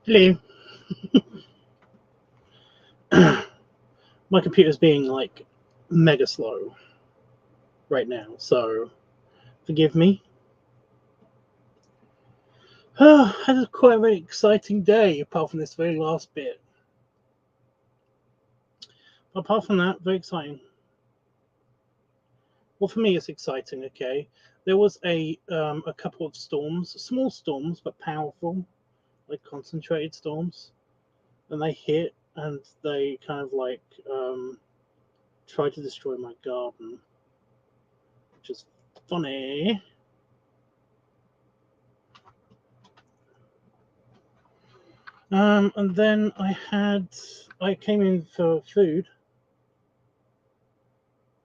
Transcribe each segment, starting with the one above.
Hello. My computer's being like mega slow right now, so forgive me. Had a quite a very exciting day, apart from this very last bit. But apart from that, very exciting. Well, for me, it's exciting. Okay, there was a couple of storms, small storms but powerful, like concentrated storms, and they hit and they kind of like tried to destroy my garden, which is funny. And then I came in for food,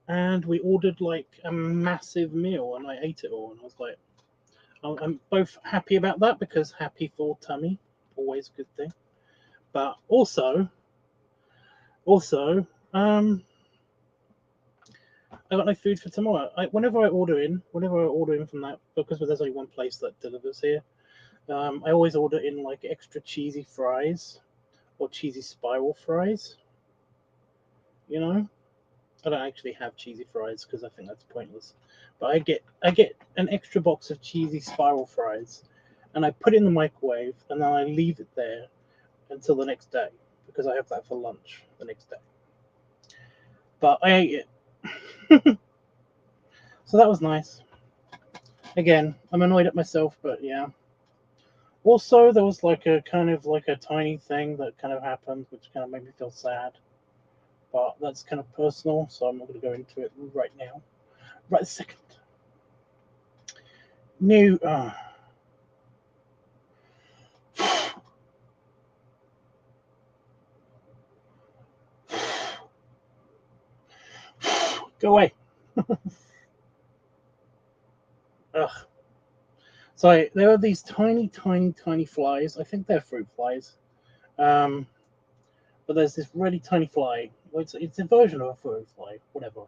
and we ordered like a massive meal, and I ate it all, and I was like, I'm both happy about that because happy for tummy, always a good thing. But also, um, I got no food for tomorrow. Whenever I order in from that, because there's only one place that delivers here, I always order in like extra cheesy fries or cheesy spiral fries. You know, I don't actually have cheesy fries because I think that's pointless. But I get an extra box of cheesy spiral fries, and I put it in the microwave, and then I leave it there until the next day because I have that for lunch the next day. But I ate it, so that was nice. Again, I'm annoyed at myself, but yeah. Also, there was like a kind of like a tiny thing that kind of happened, which kind of made me feel sad. But that's kind of personal, so I'm not going to go into it right now. Right this second. New. Go away. Ugh. So there are these tiny, tiny, tiny flies. I think they're fruit flies. Um, but there's this really tiny fly. Well, it's a version of a fruit fly, whatever.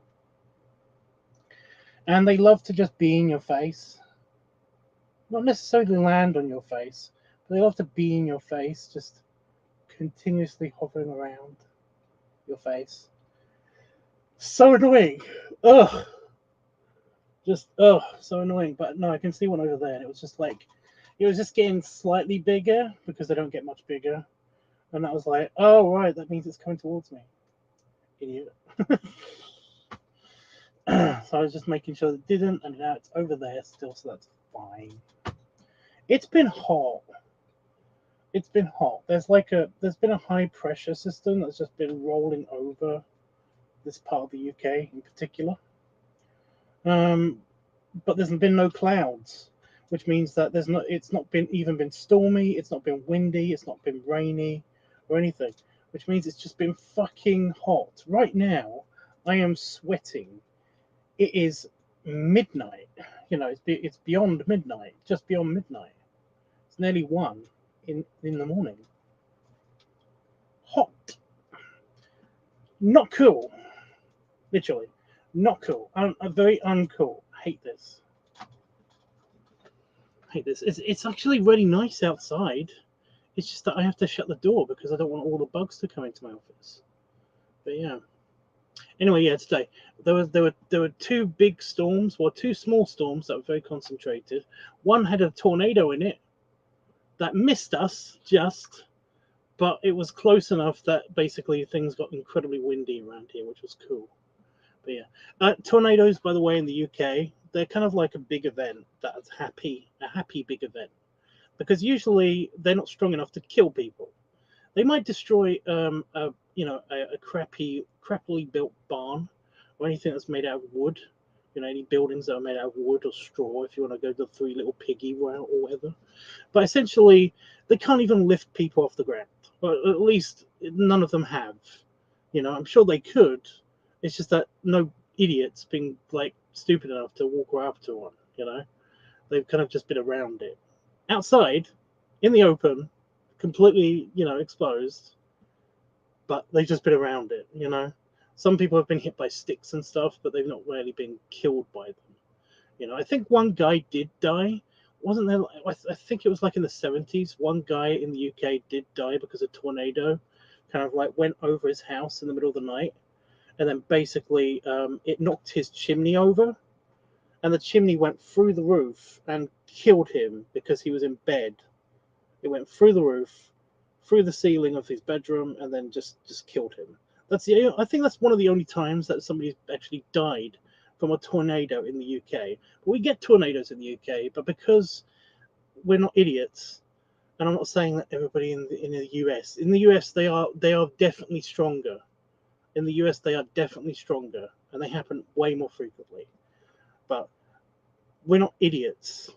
And they love to just be in your face. Not necessarily land on your face, but they love to be in your face, just continuously hovering around your face. So annoying. Ugh. Just so annoying. But no, I can see one over there, and it was just like it was just getting slightly bigger because they don't get much bigger. And that was like, oh right, that means it's coming towards me. Idiot. So I was just making sure it didn't, and now it's over there still, so that's fine. It's been hot. It's been hot. There's been a high pressure system that's just been rolling over this part of the UK in particular. Um, but there's been no clouds, which means that there's not. It's not been even been stormy. It's not been windy. It's not been rainy or anything. Which means it's just been fucking hot. Right now, I am sweating. It is midnight. It's beyond midnight. Just beyond midnight. It's nearly 1 in the morning. Hot. Not cool. Literally, not cool. Very uncool. Hate this. Hate this. It's actually really nice outside. It's just that I have to shut the door because I don't want all the bugs to come into my office. But yeah. Anyway, yeah, today there were two big storms, well, two small storms that were very concentrated. One had a tornado in it that missed us just, but it was close enough that basically things got incredibly windy around here, which was cool. But yeah, tornadoes, by the way, in the UK, they're kind of like a big event that's a happy big event, because usually they're not strong enough to kill people. They might destroy a crappily built barn or anything that's made out of wood. Any buildings that are made out of wood or straw. If you want to go the Three Little Piggy route or whatever, but essentially they can't even lift people off the ground. Or at least none of them have. I'm sure they could. It's just that no idiot's been like stupid enough to walk up to one. They've kind of just been around it. Outside, in the open, completely, exposed, but they've just been around it. Some people have been hit by sticks and stuff, but they've not really been killed by them. I think one guy did die wasn't there? I think it was like in the 70s. One guy in the UK did die because a tornado kind of like went over his house in the middle of the night, and then basically it knocked his chimney over, and the chimney went through the roof and killed him because he was in bed. It went through the roof, through the ceiling of his bedroom, and then just killed him. I think that's one of the only times that somebody's actually died from a tornado in the UK. But we get tornadoes in the UK, but because we're not idiots, and I'm not saying that everybody in the US. In the US, they are definitely stronger. In the US, they are definitely stronger, and they happen way more frequently. But we're not idiots.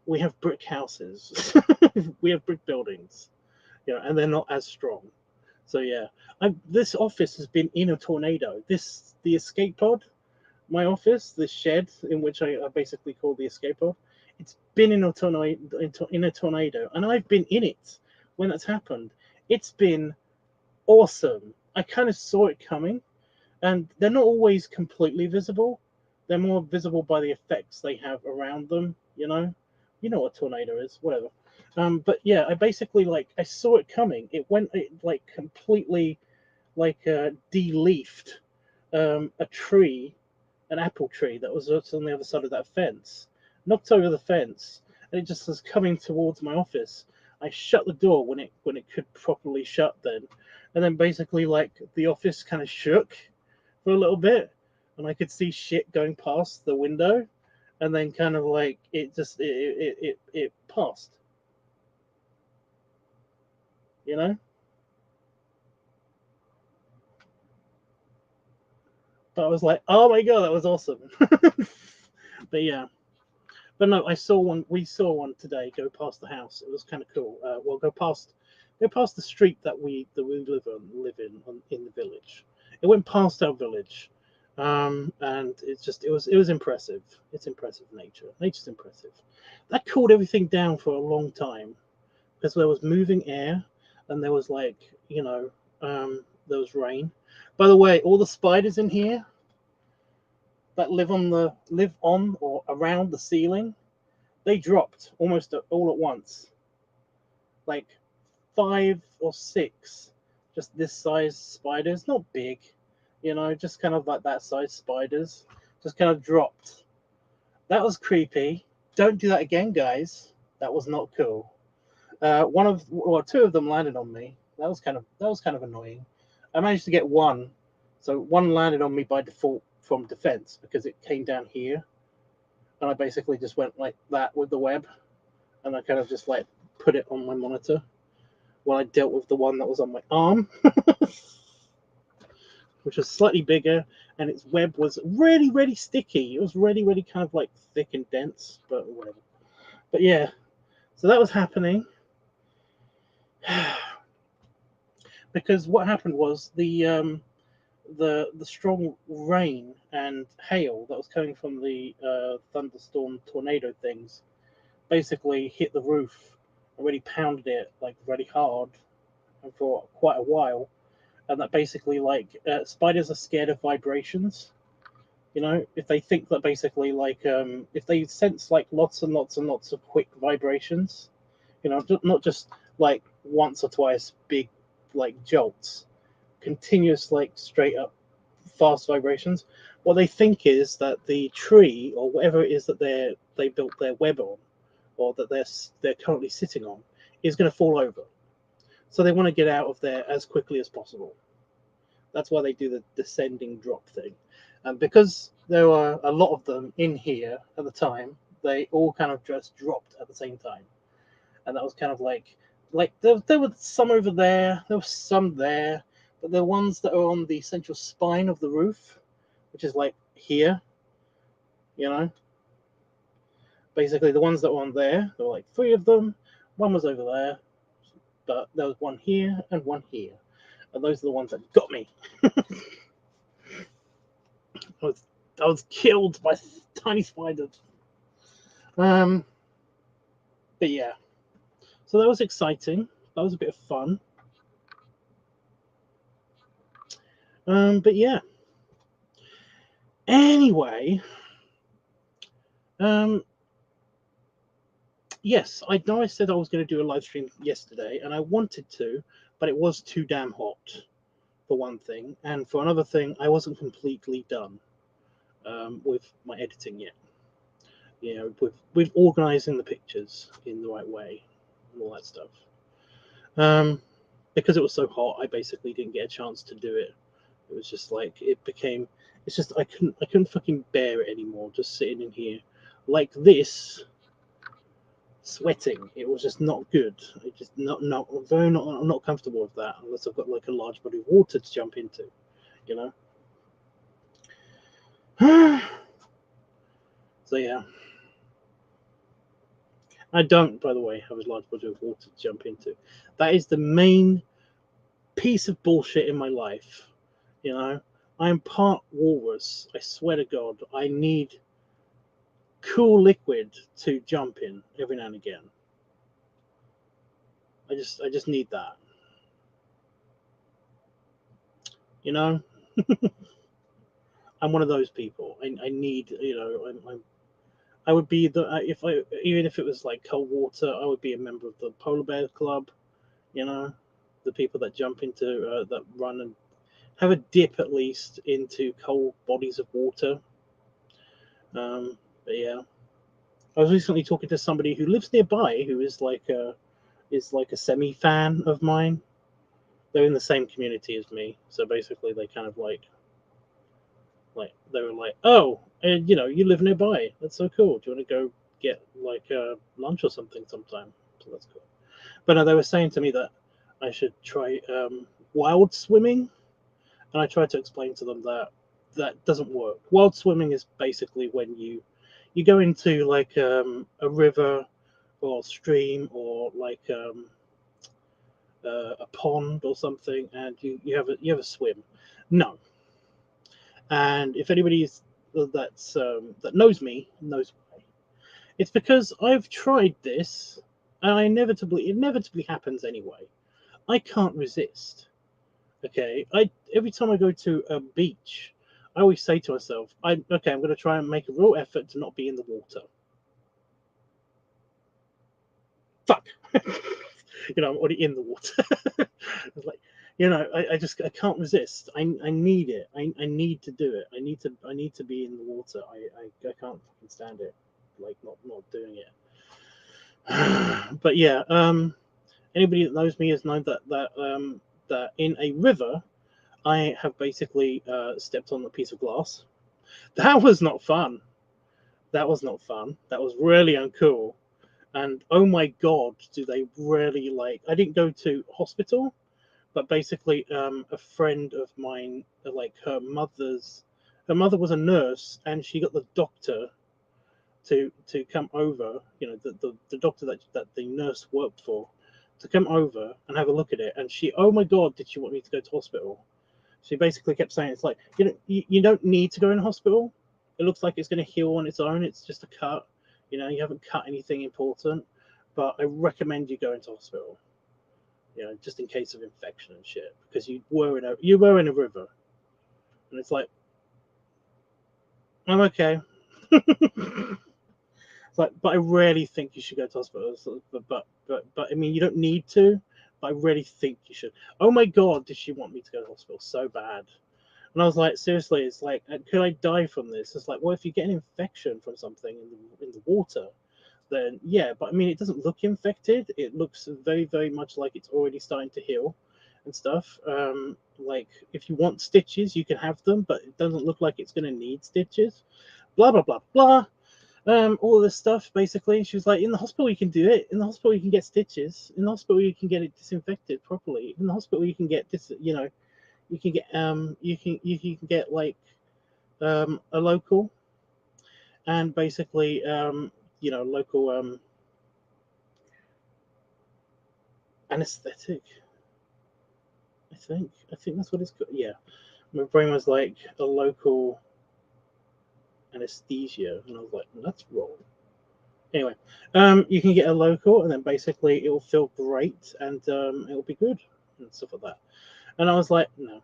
We have brick houses. We have brick buildings, and they're not as strong. So yeah, this office has been in a tornado. The escape pod, my office, this shed in which I basically call the escape pod, it's been in a tornado, and I've been in it when that's happened. It's been awesome. I kind of saw it coming, and they're not always completely visible. They're more visible by the effects they have around them. You know what a tornado is, whatever. But yeah, I basically I saw it coming. It completely de-leafed a tree, an apple tree that was on the other side of that fence, knocked over the fence, and it just was coming towards my office. I shut the door when it could properly shut then, and then basically the office kind of shook for a little bit, and I could see shit going past the window, and then kind of it passed, you know. But I was like, oh my god, that was awesome. But yeah. But no, I saw one. We saw one today go past the house. It was kind of cool. Well, go past the street that we live in the village. It went past our village, and it was impressive. It's impressive nature. Nature's impressive. That cooled everything down for a long time because there was moving air, and there was there was rain. By the way, all the spiders in here that live on or around the ceiling, they dropped almost all at once, like 5 or 6, just this size spiders, not big, just kind of like that size spiders, just kind of dropped. That was creepy. Don't do that again, guys. That was not cool. Two of them landed on me. That was kind of annoying. I managed to get one, so one landed on me by default from defense because it came down here, and I basically just went like that with the web, and I kind of just put it on my monitor while I dealt with the one that was on my arm, which was slightly bigger, and its web was really, really sticky. It was really, really kind of thick and dense, but whatever. But yeah, so that was happening. Because what happened was the strong rain and hail that was coming from the thunderstorm tornado things basically hit the roof and really pounded it really hard and for quite a while. And that basically spiders are scared of vibrations. If they think that basically if they sense lots and lots and lots of quick vibrations, not just once or twice big jolts, continuous straight up fast vibrations, what they think is that the tree or whatever it is that they built their web on, or that they're currently sitting on, is going to fall over. So they want to get out of there as quickly as possible. That's why they do the descending drop thing. And because there were a lot of them in here at the time, they all kind of just dropped at the same time. And that was kind of there were some over there, there were some there, but the ones that are on the central spine of the roof, which is here, basically the ones that were on there were 3 of them. One was over there, but there was one here and one here, and those are the ones that got me. I was killed by tiny spiders. But yeah, so that was exciting. That was a bit of fun. But yeah. Anyway, yes, I know I said I was going to do a live stream yesterday, and I wanted to, but it was too damn hot, for one thing. And for another thing, I wasn't completely done with my editing yet. You know, with organizing the pictures in the right way and all that stuff. Because it was so hot, I basically didn't get a chance to do it. It was just like it's just I couldn't fucking bear it anymore, just sitting in here like this, sweating. It was just not good. It just not I'm not comfortable with that unless I've got like a large body of water to jump into, you know. So yeah. I don't, by the way, have a large body of water to jump into. That is the main piece of bullshit in my life. You know, I'm part walrus. I swear to God, I need cool liquid to jump in every now and again. I just need that. You know, I'm one of those people. I need, you know, I would be even if it was like cold water, I would be a member of the polar bear club. You know, the people that jump into that run and have a dip at least into cold bodies of water. But yeah, I was recently talking to somebody who lives nearby who is like a semi fan of mine. They're in the same community as me, so basically they kind of like they were like, oh, and you know, you live nearby. That's so cool. Do you want to go get like lunch or something sometime? So that's cool. But no, they were saying to me that I should try wild swimming, and I tried to explain to them that that doesn't work. Wild swimming is basically when you go into like a river or stream or like a pond or something, and you have a swim. No, and if anybody's that knows me knows why. It's because I've tried this, and it inevitably happens anyway. I can't resist. Okay, I every time I go to a beach, I always say to myself, I'm going to try and make a real effort to not be in the water. Fuck. You know, I'm already in the water. It's like, you know, I can't resist. I need it. I need to do it. I need to be in the water. I can't fucking stand it. Like not doing it. But yeah, anybody that knows me has known that in a river I have basically stepped on a piece of glass. That was not fun. That was not fun. That was really uncool. And oh my God, do they really like? I didn't go to hospital, but basically, a friend of mine, like her mother was a nurse, and she got the doctor to come over. You know, the doctor that the nurse worked for, to come over and have a look at it. And she, oh my God, did she want me to go to hospital? She basically kept saying, it's like, you don't need to go in hospital. It looks like it's going to heal on its own. It's just a cut. You know, you haven't cut anything important, but I recommend you go into hospital. You know, just in case of infection and shit, because you were in a river, and it's like, I'm okay. It's like, but I really think you should go to hospital. But I mean, you don't need to, but I really think you should. Oh my God, did she want me to go to hospital so bad? And I was like, seriously, it's like, could I die from this? It's like, well, if you get an infection from something in the water, then yeah, but I mean, it doesn't look infected. It looks very, very much like it's already starting to heal and stuff. Like, if you want stitches, you can have them, but it doesn't look like it's going to need stitches. Blah, blah, blah, blah. All of this stuff, basically. She was like, in the hospital, you can do it. In the hospital, you can get stitches. In the hospital, you can get it disinfected properly. In the hospital, you can get this, you know, you can get you can get like a local, and basically you know, local anesthetic. I think that's what it's called. Yeah, my brain was like a local anesthesia, and I was like, that's wrong. Anyway, you can get a local, and then basically it will feel great, and it will be good and stuff like that. And I was like, no.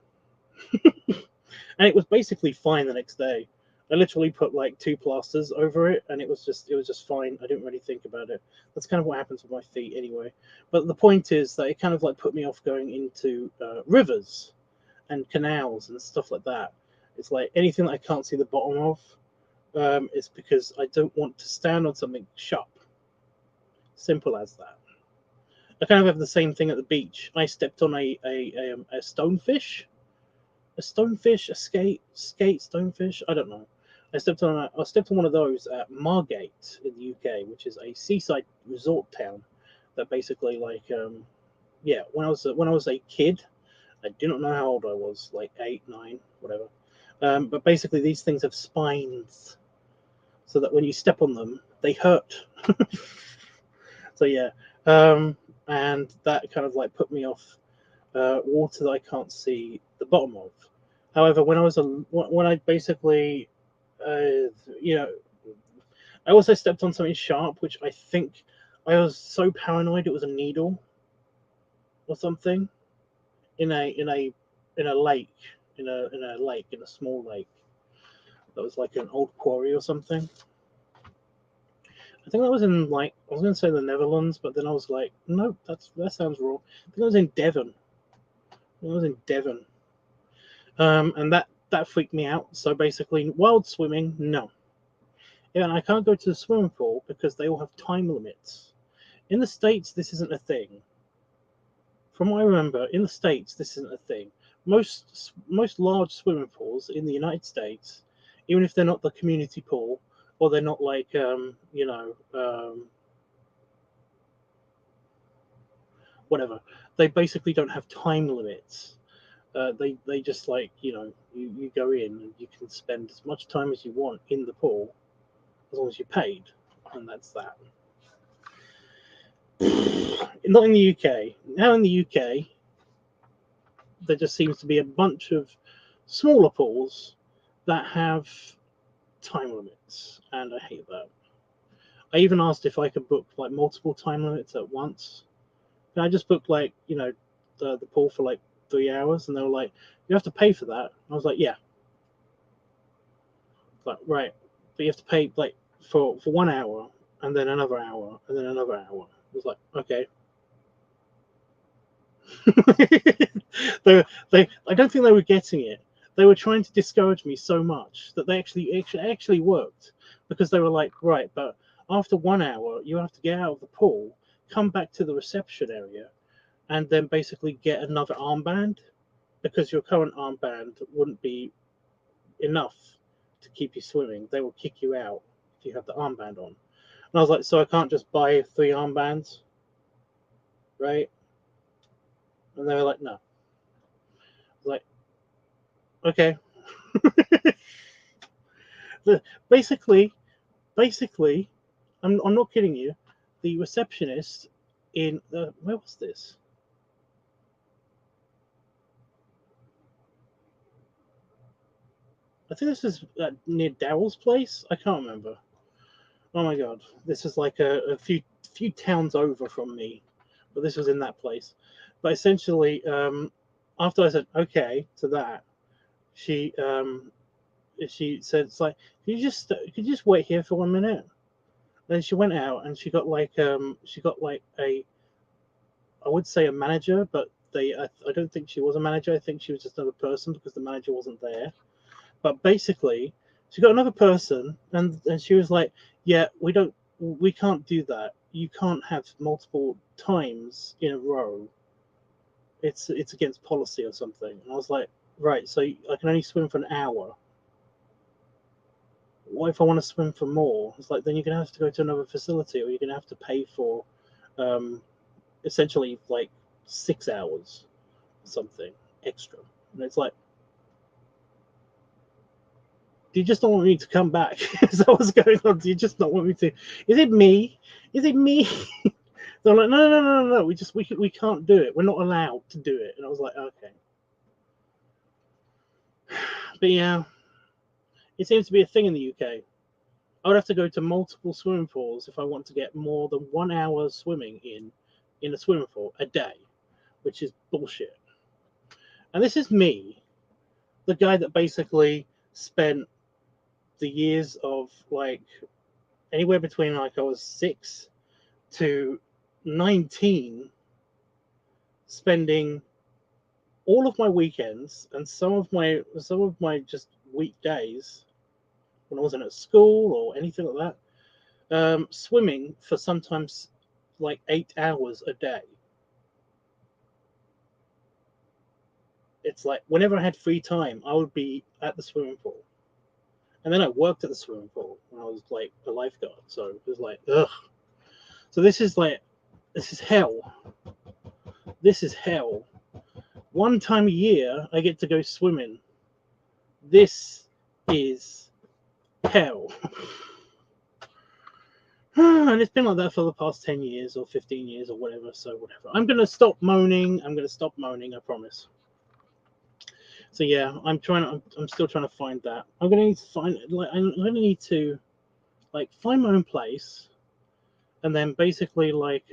And it was basically fine the next day. I literally put like 2 plasters over it, and it was just fine. I didn't really think about it. That's kind of what happens with my feet anyway. But the point is that it kind of like put me off going into rivers and canals and stuff like that. It's like anything that I can't see the bottom of. It's because I don't want to stand on something sharp. Simple as that. I kind of have the same thing at the beach. I stepped on a stonefish, a skate stonefish. I don't know. I stepped on one of those at Margate in the UK, which is a seaside resort town. That basically yeah. When I was a kid, I do not know how old I was, like 8, 9, whatever. But basically, these things have spines, so that when you step on them, they hurt. So yeah, and that kind of like put me off water that I can't see the bottom of. However, when I basically, you know, I also stepped on something sharp, which I think I was so paranoid it was a needle or something in a lake, in a small lake that was like an old quarry or something. I think that was in I was going to say the Netherlands, but then I was like, nope, that sounds wrong. I think it was in Devon. And that freaked me out. So basically, wild swimming, no. Yeah, and I can't go to the swimming pool because they all have time limits. In the States, this isn't a thing. From what I remember, in the States, this isn't a thing. Most large swimming pools in the United States, even if they're not the community pool, or they're not like whatever, they basically don't have time limits. They just you go in and you can spend as much time as you want in the pool as long as you're paid, and that's that. Not in the UK. Now in the UK, there just seems to be a bunch of smaller pools that have time limits, and I hate that. I even asked if I could book like multiple time limits at once. Can I just book the pool for like 3 hours? And they were like, you have to pay for that. I was like, yeah. Like, right, but you have to pay like for 1 hour, and then another hour, and then another hour. I was like, okay. I don't think they were getting it. They were trying to discourage me so much that they actually worked, because they were like, right, but after 1 hour, you have to get out of the pool, come back to the reception area, and then basically get another armband, because your current armband wouldn't be enough to keep you swimming. They will kick you out if you have the armband on. And I was like, so I can't just buy 3 armbands, right? And they were like, no. I was like, okay. basically, I'm not kidding you. The receptionist in where was this? I think this was near Daryl's place. I can't remember. Oh my god, this was like a few towns over from me, but this was in that place. But essentially, after I said okay to that, she said, it's like, could you just wait here for 1 minute? Then she went out and she got like a, I would say a manager, but I don't think she was a manager. I think she was just another person because the manager wasn't there. But basically, she got another person, and she was like, yeah, we can't do that. You can't have multiple times in a row. It's against policy or something. And I was like, right, so I can only swim for an hour. What if I want to swim for more? It's like, then you're gonna have to go to another facility, or you're gonna have to pay for essentially like 6 hours something extra. And it's like, do you just not want me to come back? Is that what's going on? Do you just not want me to? Is it me? Is it me? They're like, no. We can't do it. We're not allowed to do it. And I was like, okay. But yeah, it seems to be a thing in the UK. I would have to go to multiple swimming pools if I want to get more than 1 hour swimming in a swimming pool a day, which is bullshit. And this is me, the guy that basically spent the years of like anywhere between like I was 6 to 19, spending all of my weekends and some of my just weekdays when I wasn't at school or anything like that, swimming for sometimes like 8 hours a day. It's like whenever I had free time, I would be at the swimming pool. And then I worked at the swimming pool when I was like a lifeguard. So it was like, ugh. So this is hell. This is hell. One time a year, I get to go swimming. This is hell. And it's been like that for the past 10 years or 15 years or whatever. So whatever. I'm going to stop moaning. I promise. So yeah, I'm still trying to find that. I'm going to need to find, like, I'm going to need to, like, find my own place, and then basically, like,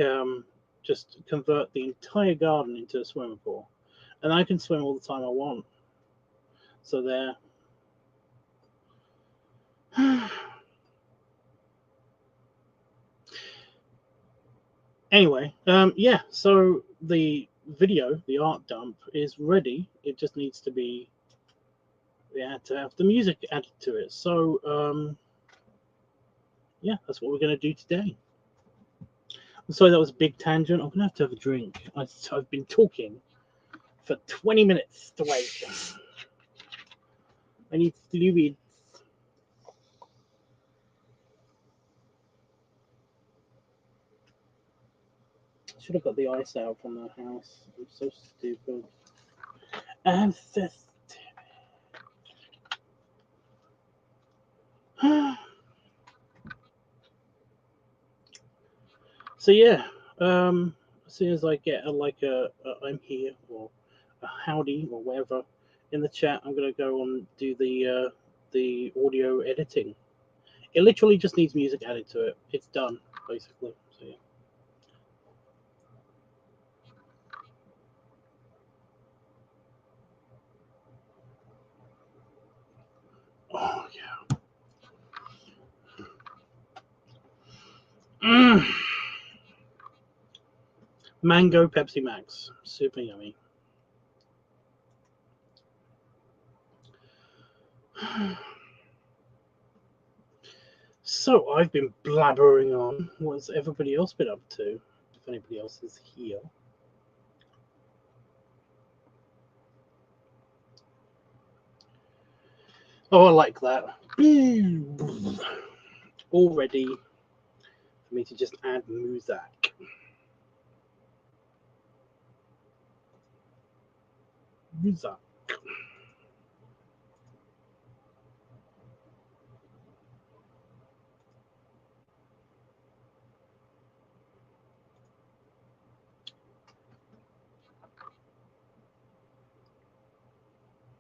just convert the entire garden into a swimming pool, and I can swim all the time I want. So there. Anyway, yeah. So the video, the art dump, is ready. It just needs to be, to have the music added to it. So yeah, that's what we're going to do today. I'm sorry that was a big tangent. I'm going to have a drink. I've been talking for 20 minutes to wait. I need fluids. Should have got the ice out from the house. I'm so stupid. I'm so stupid. So yeah, as soon as I get a I'm here or a howdy or whatever in the chat, I'm gonna go and do the audio editing. It literally just needs music added to it. It's done basically. So yeah. Oh yeah. Mango Pepsi Max, super yummy. So I've been blabbering on. What's everybody else been up to? If anybody else is here. Oh, I like that. All ready for me to just add Muzack. Muzack.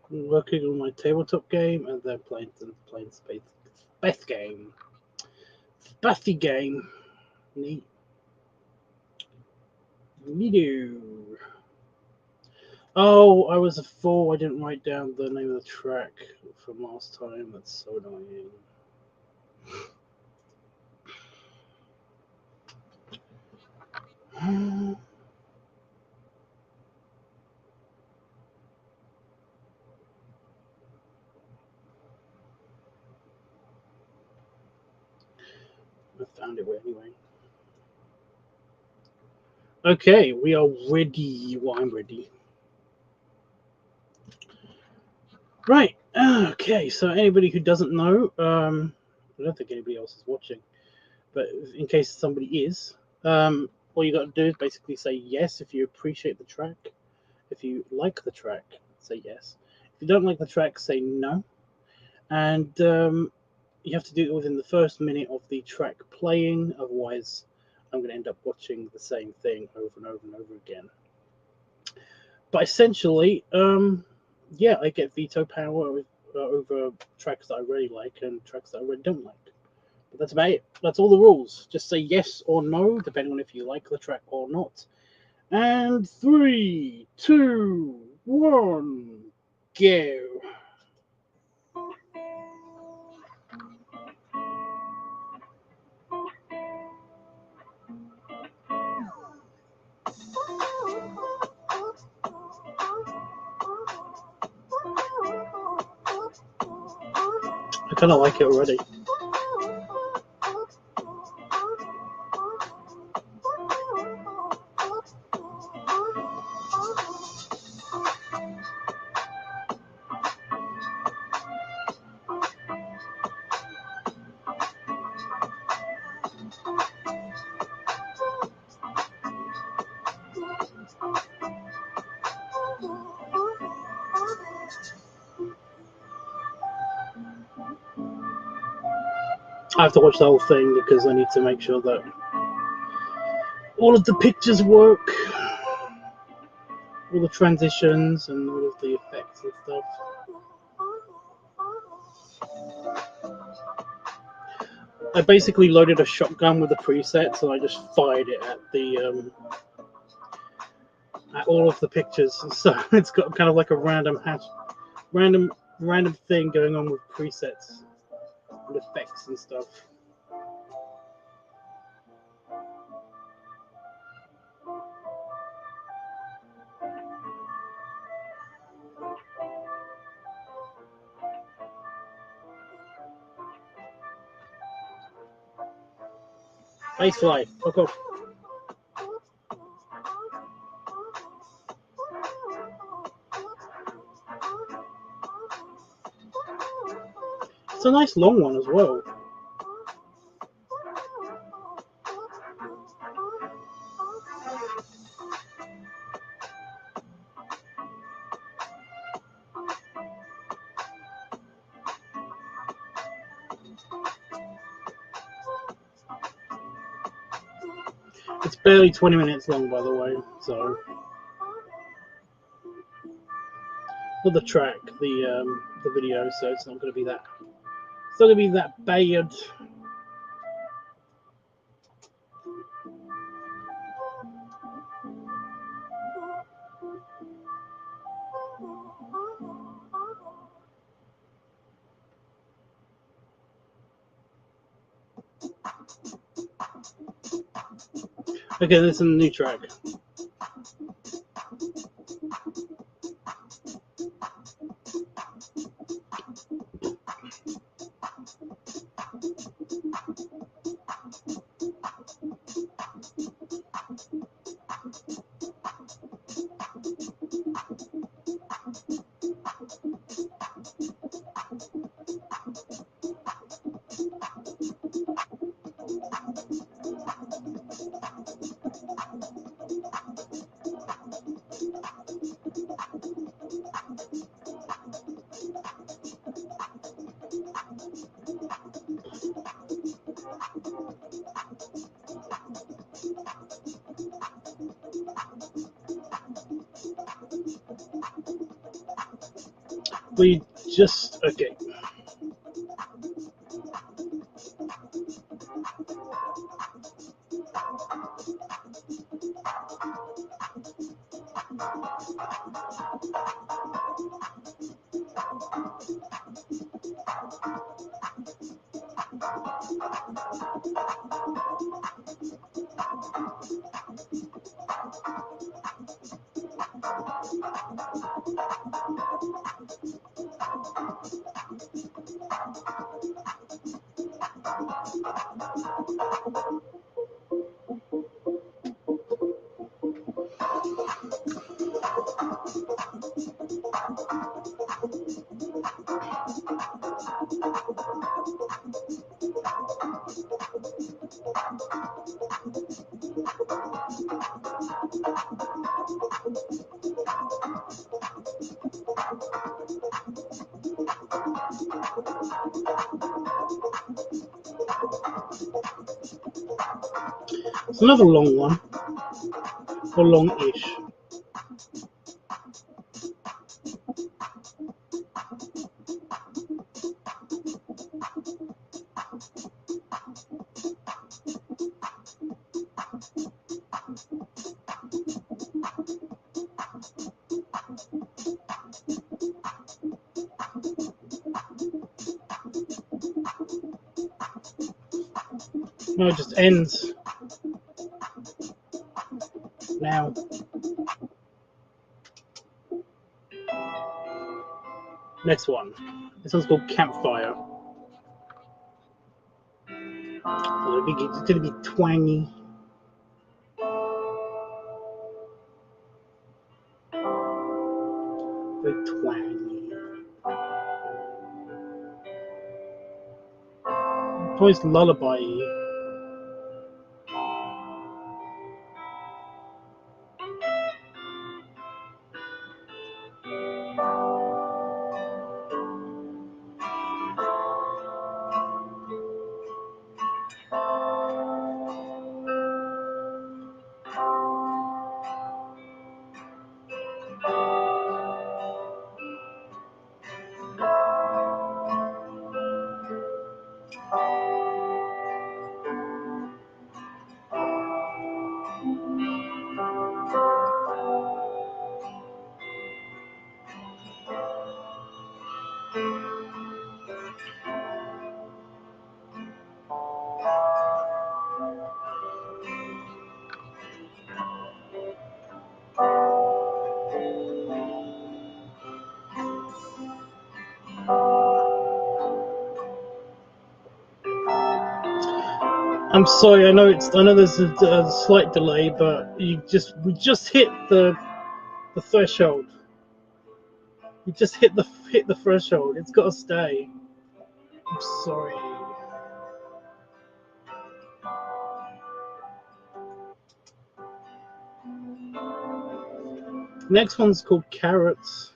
Working on my tabletop game and then playing space game. Spathy game. Neat. Neato. Oh, I was a fool. I didn't write down the name of the track from last time. That's so annoying. I found it anyway. Okay, we are ready. Well, I'm ready. Right. Okay, so anybody who doesn't know, I don't think anybody else is watching, but in case somebody is, all you got to do is basically say yes if you appreciate the track. If you like the track, say yes. If you don't like the track, say no. And you have to do it within the first minute of the track playing, otherwise I'm going to end up watching the same thing over and over and over again. But essentially, yeah, I get veto power over tracks that I really like and tracks that I really don't like. But that's about it. That's all the rules. Just say yes or no, depending on if you like the track or not. And 3, 2, 1, go. kind of like it already. I have to watch the whole thing because I need to make sure that all of the pictures work, all the transitions and all of the effects and stuff. I basically loaded a shotgun with the presets and I just fired it at the at all of the pictures. So it's got kind of like a random thing going on with presets and effects and stuff. Icefly, fuck off. It's a nice long one as well. It's barely 20 minutes long, by the way, so for the track, the video, so it's not going to be that. It's not going to be that bad. Okay, this is a new track. We just, okay. It's another long one, or long-ish. No, it just ends now. Next one. This one's called Campfire. So it's going to be twangy. Very twangy. Always lullaby-y. I'm sorry. I know there's a slight delay, but we just hit the threshold. You just hit the threshold. It's got to stay. I'm sorry. Next one's called Carrots.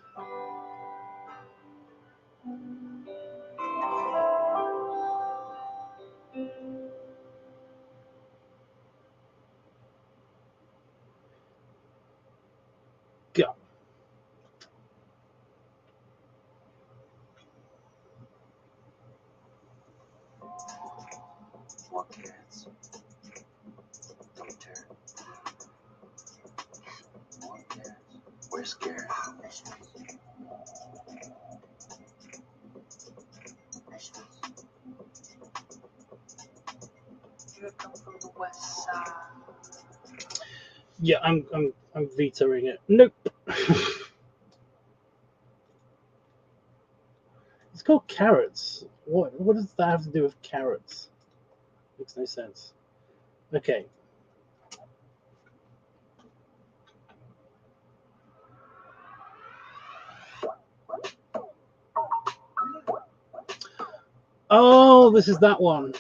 Go. More carrots. Don't tear. More carrots. Where's carrots? You come from the west side. Yeah, I'm vetoing it. Nope. It's called Carrots. What does that have to do with carrots? Makes no sense. Okay. Oh, this is that one.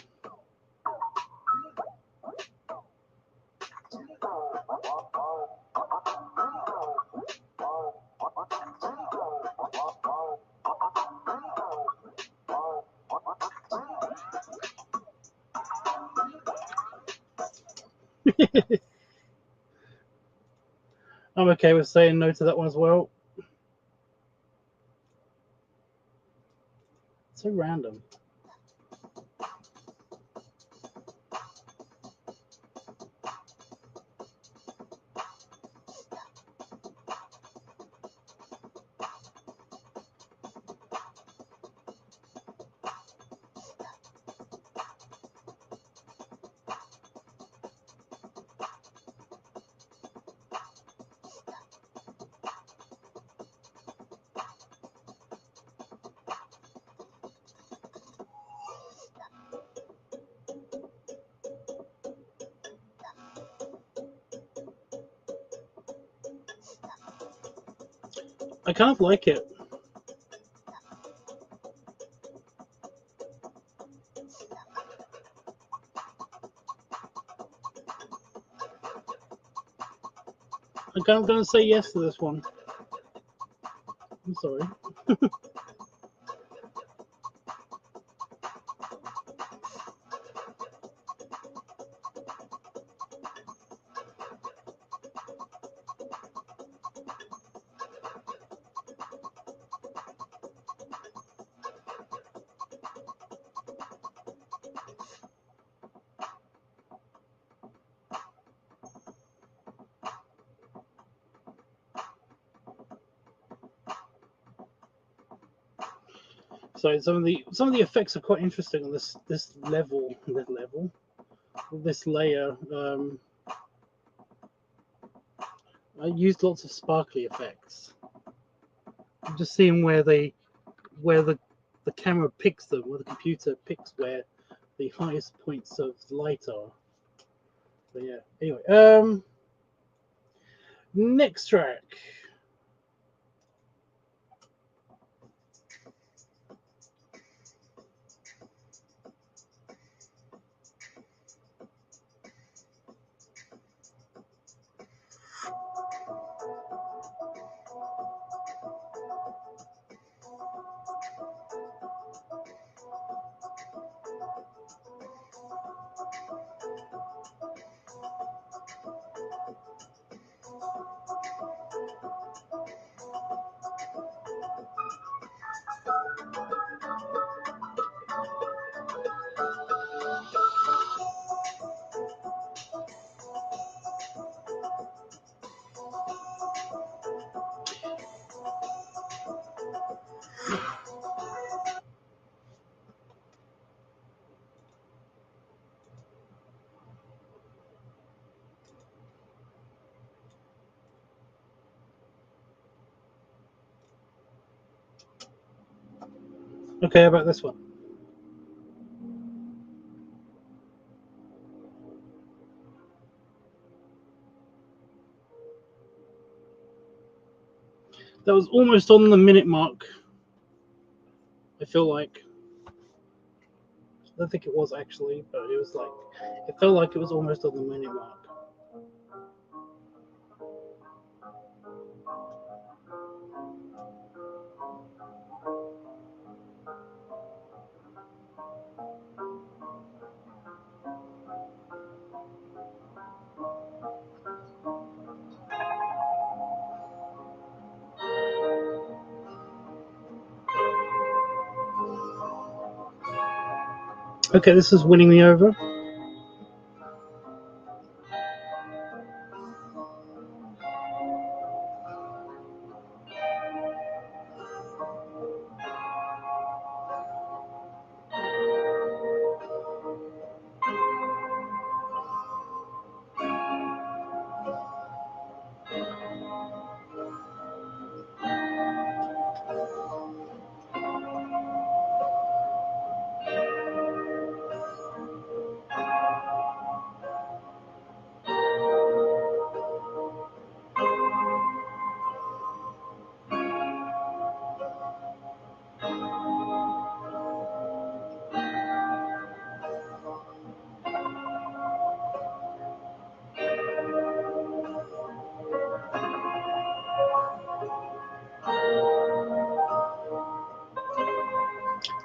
I'm okay with saying no to that one as well. So random. I kind of like it. I'm kind of going to say yes to this one. I'm sorry. So some of the effects are quite interesting on this this layer. I used lots of sparkly effects. I'm just seeing where the camera picks them, where the computer picks where the highest points of light are. But yeah, anyway, next track. Okay, how about this one? That was almost on the minute mark. I feel like. I don't think it was actually, but it was like, it felt like it was almost on the minute mark. Okay, this is winning me over.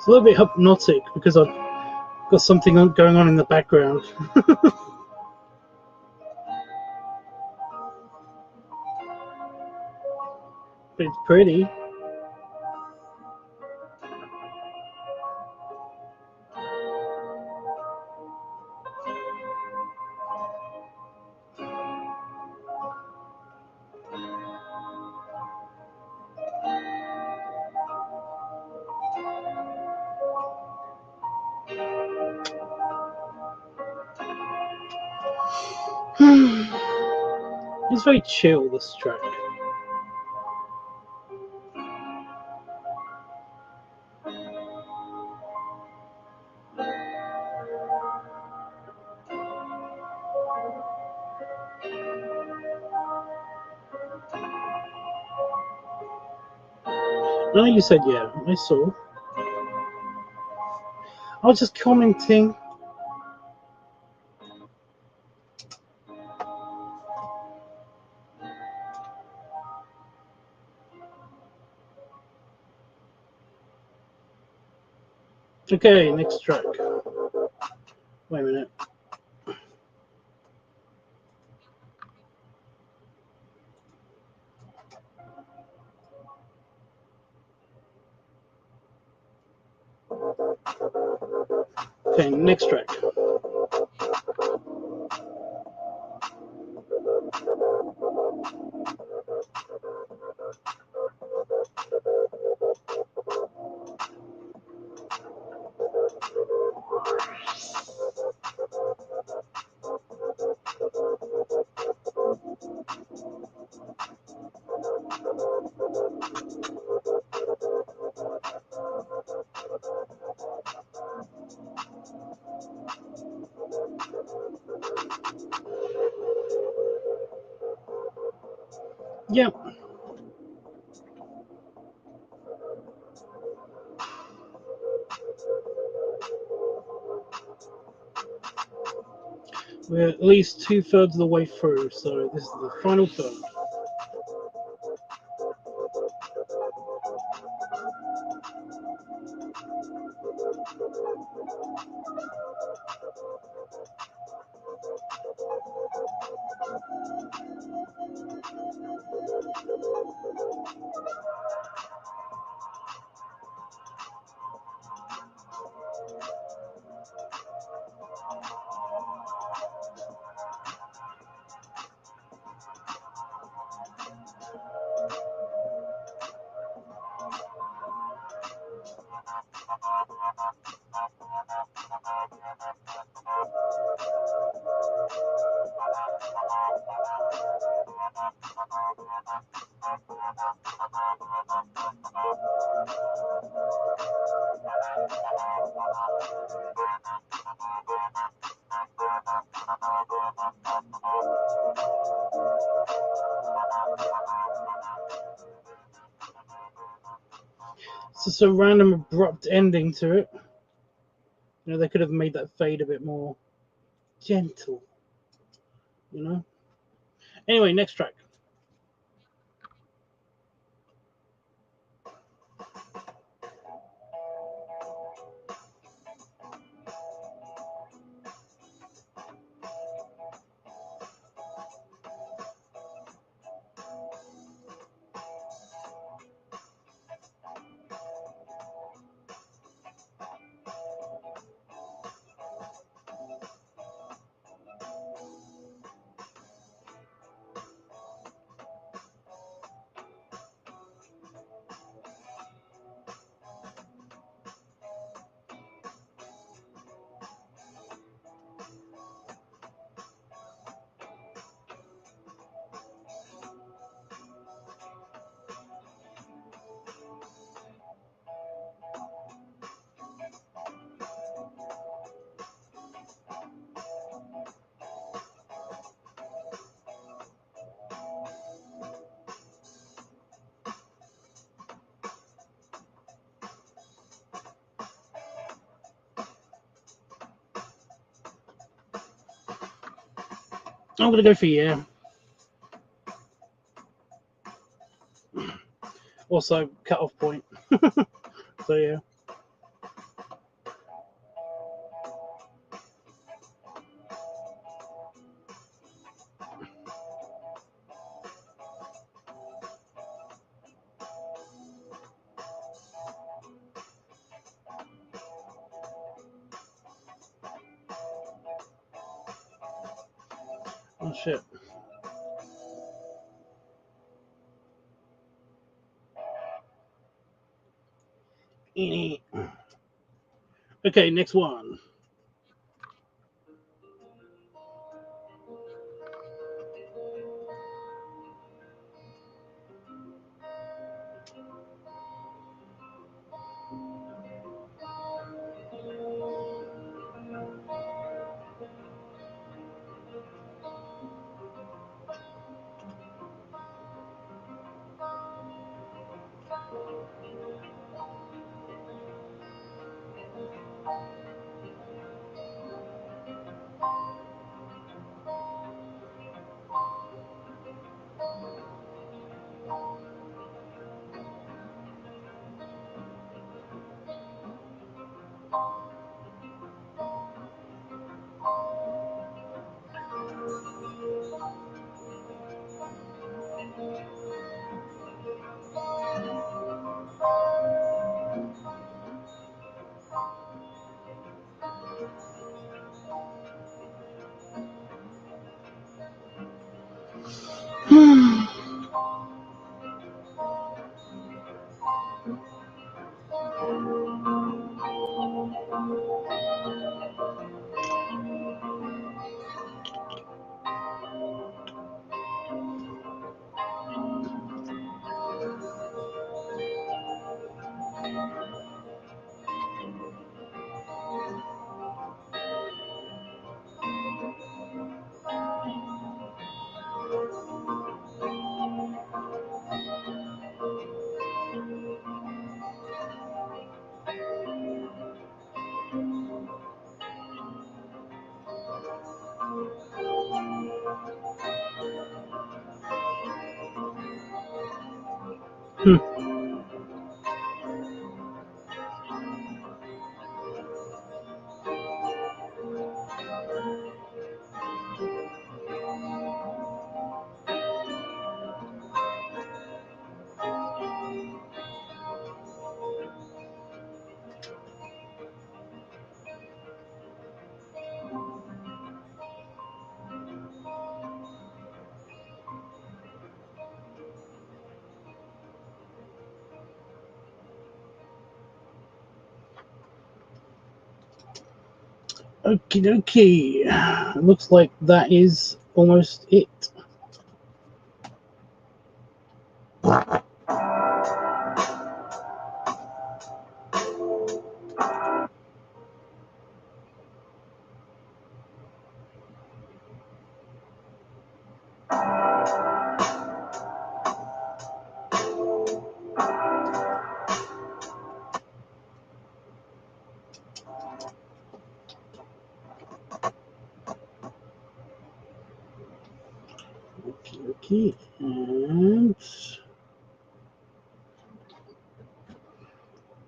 It's a little bit hypnotic because I've got something going on in the background. But it's pretty. It's very chill, this track. No, you said yeah. I saw. I was just commenting. Okay, next track. Wait a minute. Okay, next track. Yep. We're at least 2/3 of the way through, so this is the final third. It's just a random abrupt ending to it. You know, they could have made that fade a bit more gentle. You know. Anyway, next track. I'm gonna go for yeah. Also, cut off point. So yeah. Oh shit. Okay, next one. Okie dokie. Looks like that is almost it. Okay, and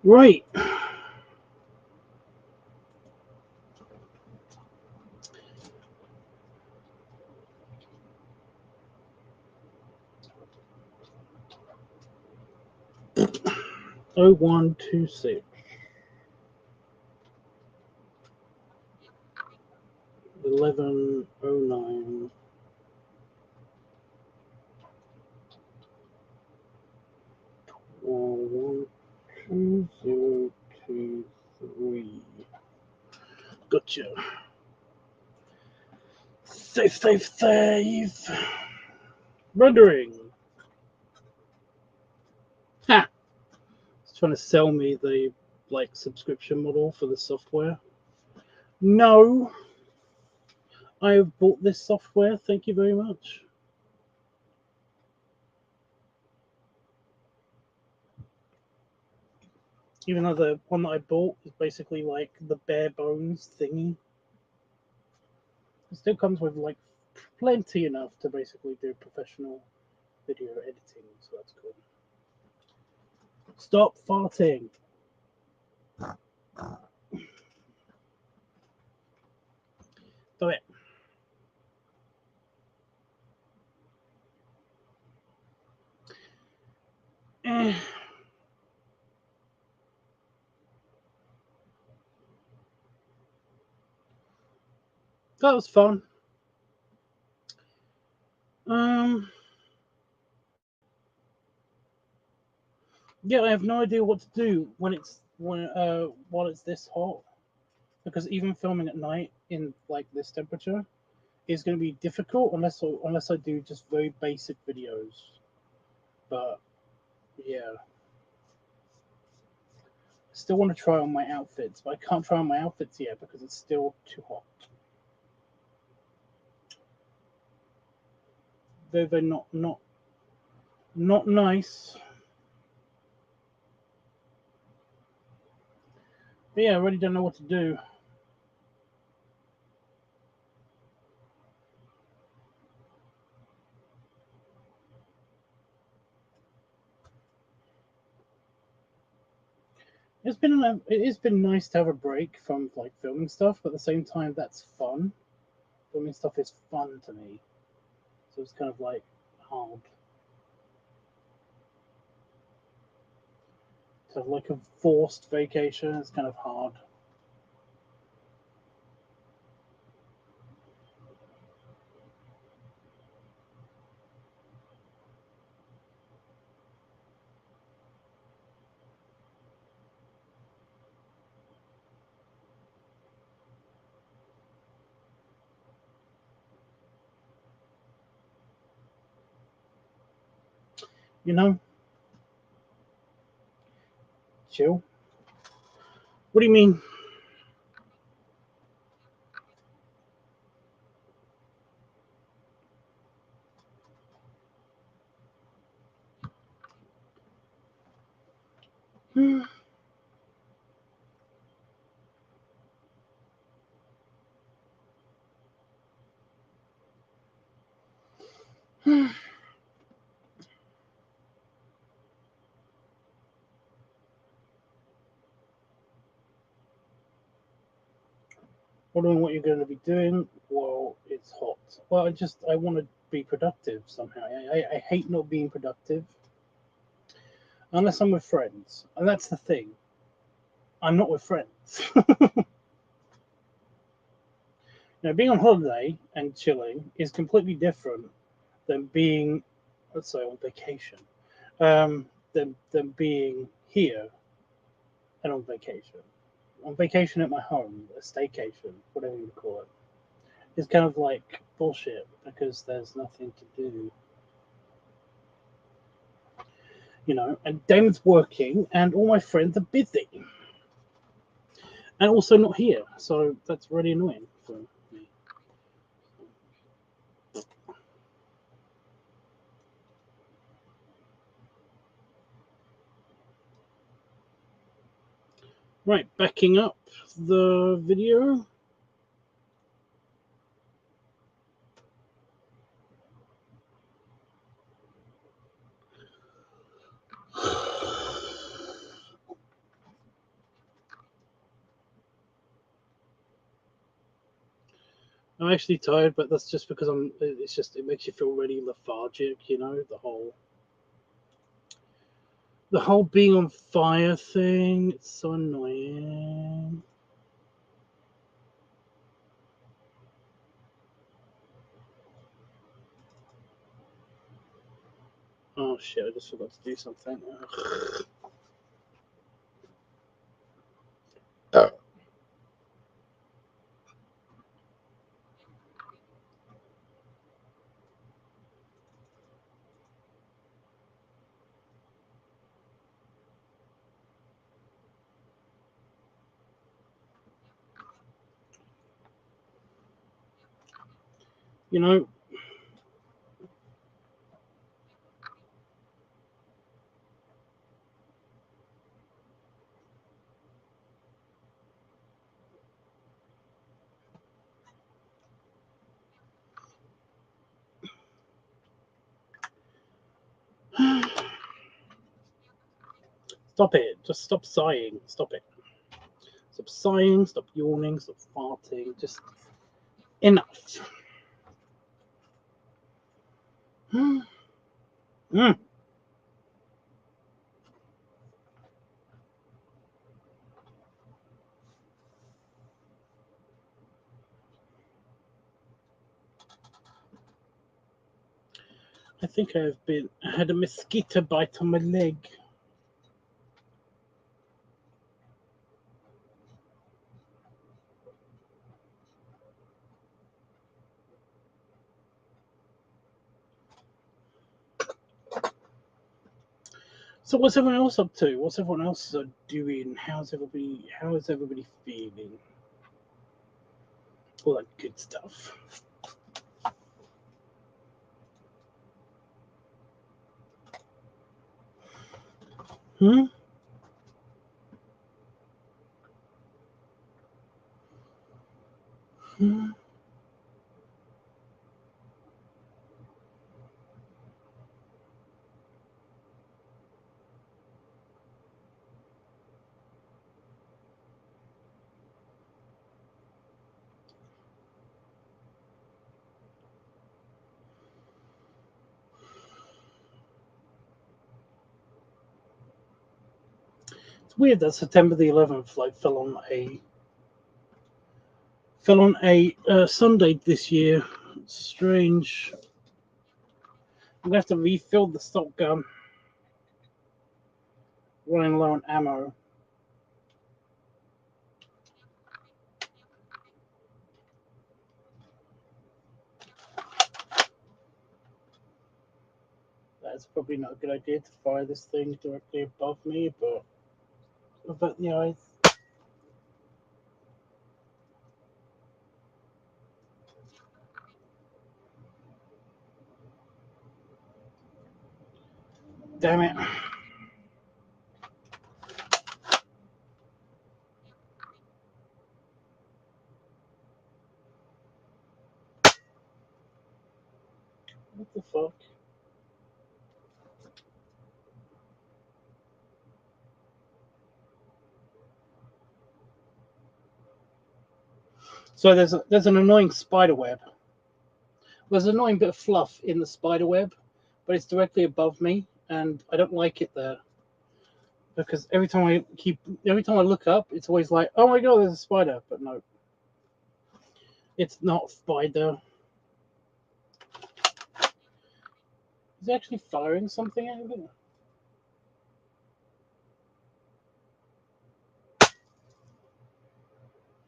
right. Oh 0126 1109 12023. Gotcha. Save. Rendering. Ha! It's trying to sell me the subscription model for the software. No, I have bought this software. Thank you very much. Even though the one that I bought is basically like the bare bones thingy, it still comes with like plenty enough to basically do professional video editing, so that's cool. Stop farting. Do it. That was fun. Yeah, I have no idea what to do while it's this hot, because even filming at night in like this temperature is going to be difficult unless I do just very basic videos. But yeah, still want to try on my outfits, but I can't try on my outfits yet because it's still too hot. They're not nice. But yeah, I really don't know what to do. It has been nice to have a break from like filming stuff, but at the same time that's fun. Filming stuff is fun to me. So it's kind of like hard to have like a forced vacation. It's kind of hard. You know? Chill. What do you mean? Wondering what you're going to be doing while it's hot. Well, I want to be productive somehow. I hate not being productive unless I'm with friends, and that's the thing. I'm not with friends. Now, being on holiday and chilling is completely different than being, let's say, on vacation. Than being here and on vacation. On vacation at my home, a staycation, whatever you call it, is kind of like bullshit because there's nothing to do. And Damon's working, and all my friends are busy, and also not here, so that's really annoying for me. Right, backing up the video. I'm actually tired, but that's just because it makes you feel really lethargic, the whole being on fire thing. It's so annoying. Oh shit, I just forgot to do something. You know, stop it. Just stop sighing. Stop it. Stop sighing, stop yawning, stop farting. Just enough. Mm. I think I had a mosquito bite on my leg. So what's everyone else up to? What's everyone else doing? How is everybody feeling? All that good stuff. Hmm? Hmm? It's weird that September the 11th fell on a Sunday this year. It's strange. I'm gonna have to refill the stock gun. Running low on ammo. That's probably not a good idea to fire this thing directly above me, but about the eyes. Damn it. What the fuck? So there's an annoying spider web. There's an annoying bit of fluff in the spider web, but it's directly above me, and I don't like it there. Because every time I look up, it's always like, oh my god, there's a spider. But no, it's not a spider. Is it actually firing something out of it?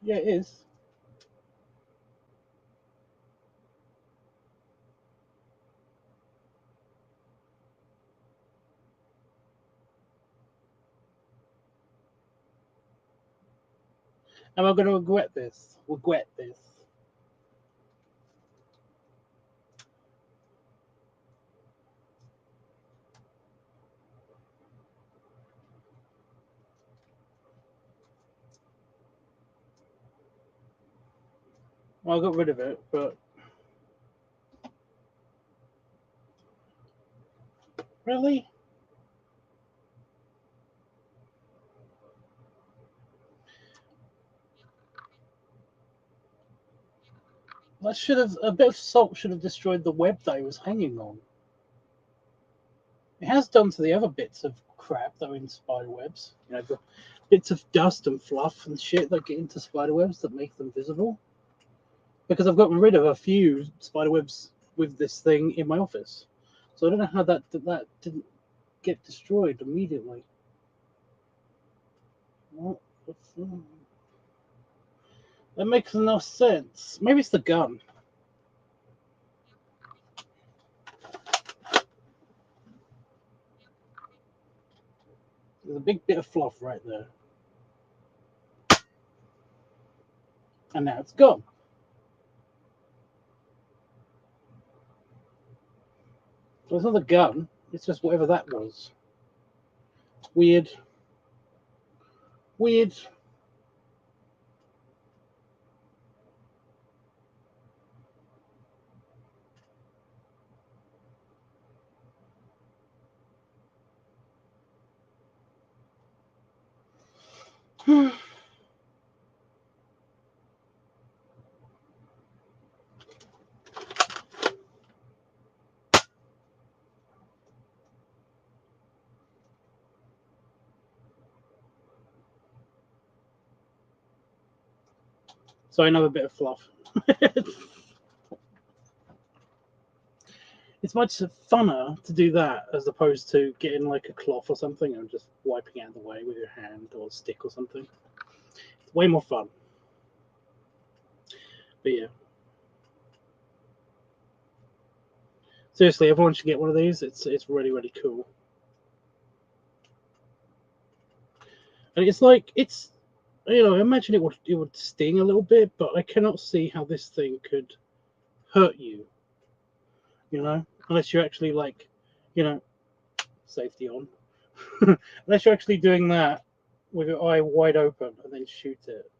Yeah, it is. Am I going to regret this? Regret this? Well, I got rid of it, but really? That should have a bit of salt should have destroyed the web that I was hanging on. It has done to the other bits of crap that are in spider webs. You know, the bits of dust and fluff and shit that get into spider webs that make them visible. Because I've gotten rid of a few spider webs with this thing in my office, so I don't know how that didn't get destroyed immediately. What the fuck? That makes no sense. Maybe it's the gun. There's a big bit of fluff right there. And now it's gone. So it's not the gun, it's just whatever that was. Weird. Weird. So another bit of fluff. It's much funner to do that as opposed to getting like a cloth or something and just wiping it out of the way with your hand or a stick or something. It's way more fun. But yeah. Seriously, everyone should get one of these. It's really, really cool. And it's like it's I imagine it would sting a little bit, but I cannot see how this thing could hurt you. Unless you're actually like, safety on. Unless you're actually doing that with your eye wide open and then shoot it.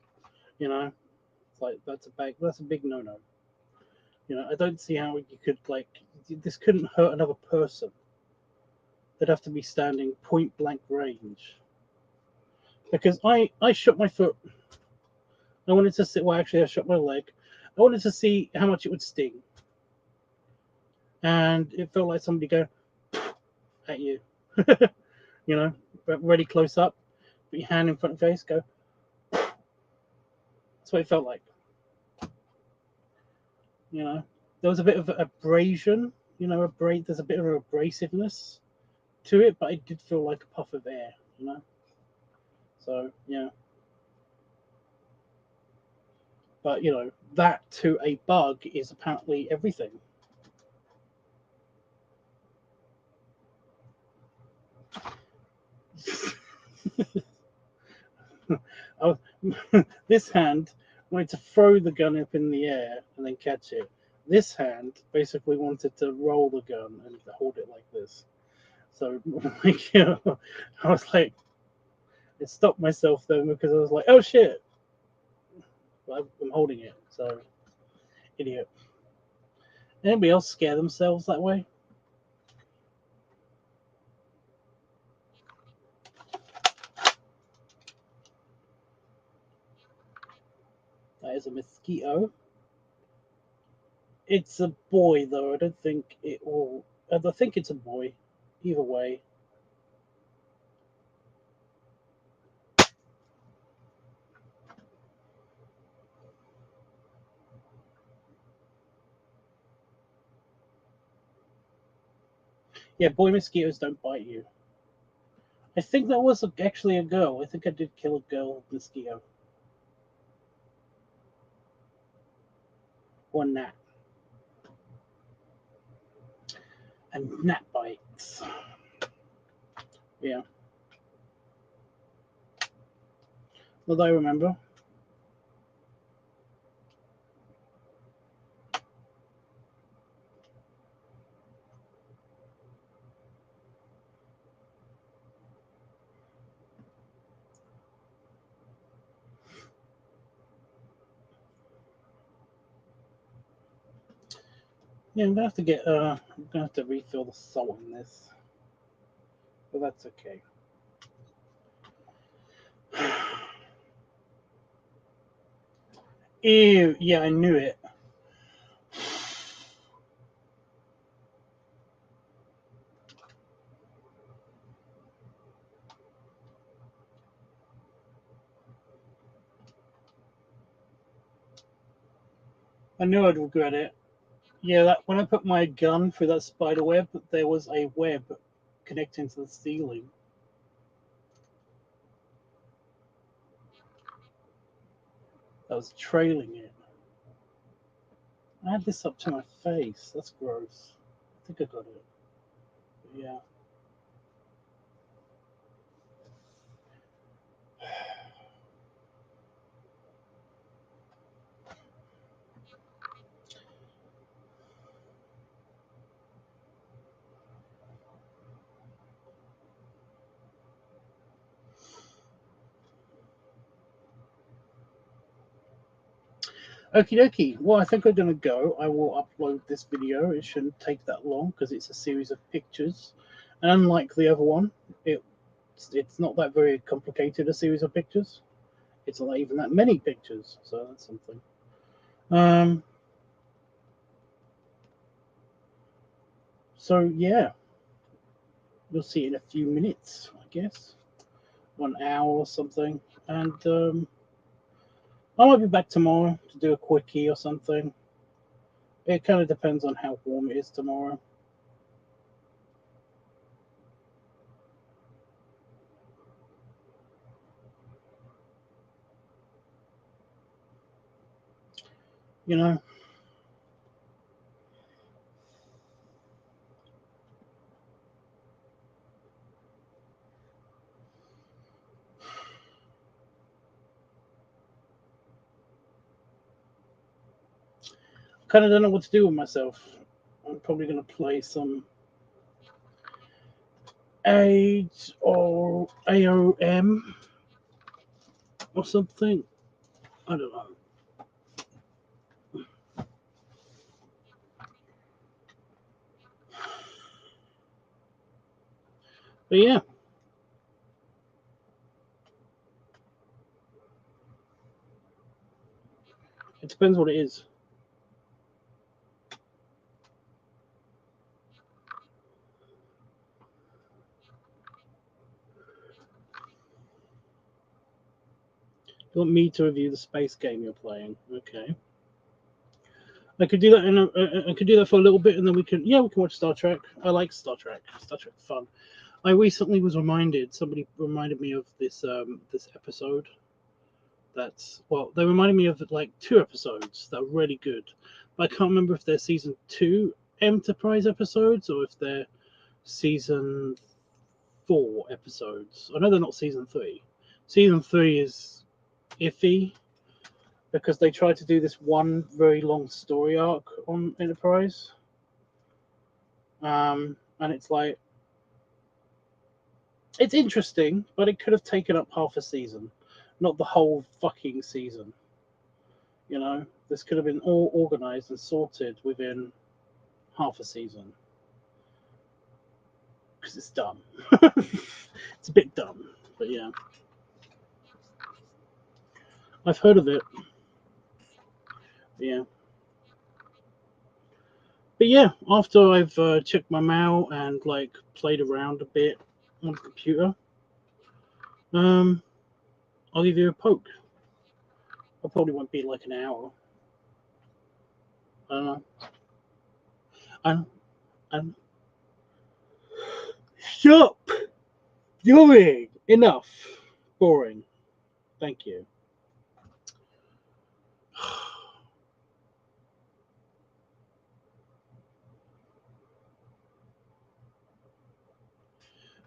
It's like that's a big no-no. I don't see how you could this couldn't hurt another person. They'd have to be standing point blank range. Because I shot my foot. I wanted to see. Well, actually, I shot my leg. I wanted to see how much it would sting, and it felt like somebody going at you. Really close up. Put your hand in front of your face. Go. That's what it felt like. There was a bit of abrasion. There's a bit of abrasiveness to it, but it did feel like a puff of air. So yeah. But that to a bug is apparently everything. This hand wanted to throw the gun up in the air and then catch it. This hand basically wanted to roll the gun and hold it like this. So, I was like, I stopped myself then because I was like, oh shit, I'm holding it. So, idiot. Anybody else scare themselves that way? That is a mosquito. It's a boy, though. I don't think it will. I think it's a boy. Either way. Yeah, boy mosquitoes don't bite you. I think that was actually a girl. I think I did kill a girl mosquito. Or gnat. And gnat bites. Yeah. Not that I remember. Yeah, I'm gonna have to get I'm gonna have to refill the salt in this. But that's okay. Ew, yeah, I knew it. I knew I'd regret it. Yeah, that when I put my gun through that spider web, there was a web connecting to the ceiling. That was trailing it. I had this up to my face. That's gross. I think I got it. But yeah. Okie dokie. Well, I think I'm going to go. I will upload this video. It shouldn't take that long because it's a series of pictures. And unlike the other one, it's not that very complicated a series of pictures. It's not even that many pictures. So that's something. So yeah, we'll see in a few minutes, I guess. 1 hour or something. And I might be back tomorrow to do a quickie or something. It kind of depends on how warm it is tomorrow. You know? Kind of don't know what to do with myself. I'm probably going to play some AIDS or AOM or something. I don't know. But yeah. It depends what it is. You want me to review the space game you're playing? Okay. I could do that I could do that for a little bit, and then we can watch Star Trek. I like Star Trek. Star Trek's fun. I recently was reminded. Somebody reminded me of this this episode. They reminded me of like 2 episodes that are really good, but I can't remember if they're season 2 Enterprise episodes or if they're season 4 episodes. I know they're not season 3. Season 3 is iffy because they tried to do this one very long story arc on Enterprise. And it's like, it's interesting, but it could have taken up half a season, not the whole fucking season. You know, this could have been all organized and sorted within half a season. Because it's dumb. It's a bit dumb, but yeah. I've heard of it. Yeah. But yeah, after I've checked my mail and like played around a bit on the computer, I'll give you a poke. I probably won't be like an hour. I don't know. I'm stop doing enough. Boring. Thank you.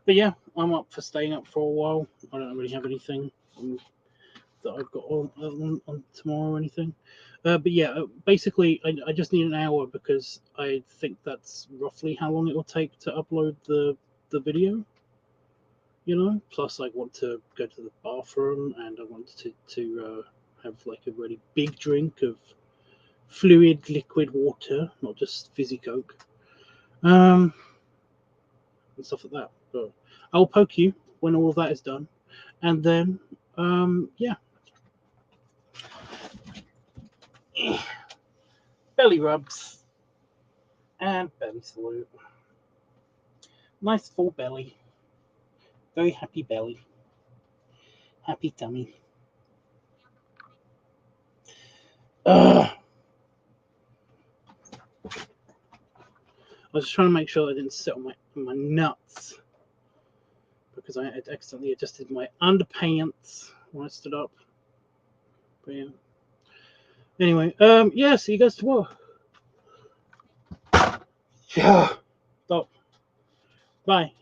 But yeah, I'm up for staying up for a while. I don't really have anything that I've got on tomorrow or anything. But yeah, basically, I just need an hour because I think that's roughly how long it will take to upload the video. You know, plus I want to go to the bathroom and I want to have like a really big drink of fluid liquid water, not just fizzy coke, and stuff like that. But I'll poke you when all of that is done, and then yeah, belly rubs and belly salute. Nice full belly, very happy belly, happy tummy. Ugh. I was just trying to make sure I didn't sit on my nuts because I had accidentally adjusted my underpants when I stood up. But yeah. Anyway, yeah, see you guys tomorrow. Yeah. Stop. Bye.